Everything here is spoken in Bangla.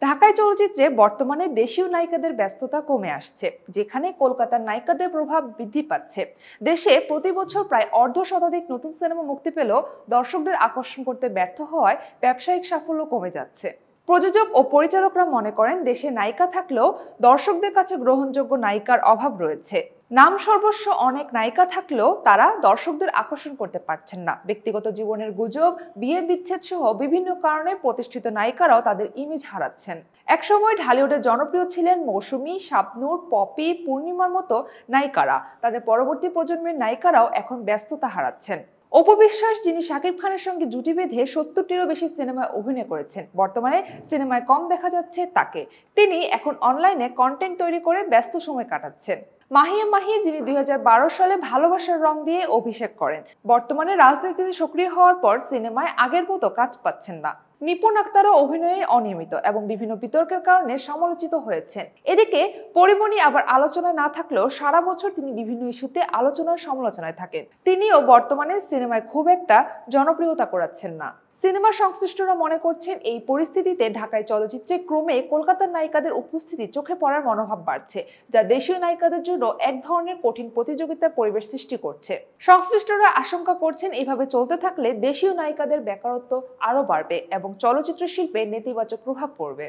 ঢাকায় চলচ্চিত্রে বর্তমানে দেশীয় নায়িকাদের ব্যস্ততা কমে আসছে, যেখানে কলকাতার নায়িকাদের প্রভাব বৃদ্ধি পাচ্ছে। দেশে প্রতি বছর প্রায় অর্ধশতাধিক নতুন সিনেমা মুক্তি পেলেও দর্শকদের আকর্ষণ করতে ব্যর্থ হওয়ায় ব্যবসায়িক সাফল্য কমে যাচ্ছে। প্রযোজক ও পরিচালকরা মনে করেন দেশে নায়িকা থাকলেও দর্শকদের কাছে গ্রহণযোগ্য নায়িকার অভাব রয়েছে। নাম সর্বস্ব অনেক নায়িকা থাকলেও তারা দর্শকদের আকর্ষণ করতে পারছেন না। ব্যক্তিগত জীবনের গুজব, বিয়ে বিচ্ছেদ সহ বিভিন্ন কারণে প্রতিষ্ঠিত নায়িকারাও তাদের ইমেজ হারাচ্ছেন। একসময় ঢালিউডে জনপ্রিয় ছিলেন মৌসুমী, শাবনূর, পপি, পূর্ণিমার মতো নায়িকারা। তাদের পরবর্তী প্রজন্মের নায়িকারাও এখন ব্যস্ততা হারাচ্ছেন। অপু বিশ্বাস, যিনি শাকিব খানের সঙ্গে জুটি বেঁধে ৭০টিরও বেশি সিনেমায় অভিনয় করেছেন, বর্তমানে সিনেমায় কম দেখা যাচ্ছে তাকে। তিনি এখন অনলাইনে কন্টেন্ট তৈরি করে ব্যস্ত সময় কাটাচ্ছেন। মাহিয়া মাহি, যিনি ২০১২ সালে ভালোবাসার রং দিয়ে অভিষেক করেন, বর্তমানে রাজনীতিতে সক্রিয় হওয়ার পর সিনেমায় আগের মতো কাজ পাচ্ছেন না। নিপুণ আক্তারও অভিনয়ে অনিয়মিত এবং বিভিন্ন বিতর্কের কারণে সমালোচিত হয়েছেন। এদিকে পরিমণি আবার আলোচনায় না থাকলেও সারা বছর তিনি বিভিন্ন ইস্যুতে আলোচনার সমালোচনায় থাকেন। তিনিও বর্তমানে সিনেমায় খুব একটা জনপ্রিয়তা কুড়াচ্ছেন না। সিনেমা সংশ্লিষ্টরা মনে করছেন, এই পরিস্থিতিতে ঢাকায় চলচ্চিত্রে ক্রমে কলকাতার নায়িকাদের উপস্থিতি চোখে পড়ার মনোভাব বাড়ছে, যা দেশীয় নায়িকাদের জন্য এক ধরনের কঠিন প্রতিযোগিতার পরিবেশ সৃষ্টি করছে। সংশ্লিষ্টরা আশঙ্কা করছেন, এভাবে চলতে থাকলে দেশীয় নায়িকাদের বেকারত্ব আরও বাড়বে এবং চলচ্চিত্র শিল্পে নেতিবাচক প্রভাব পড়বে।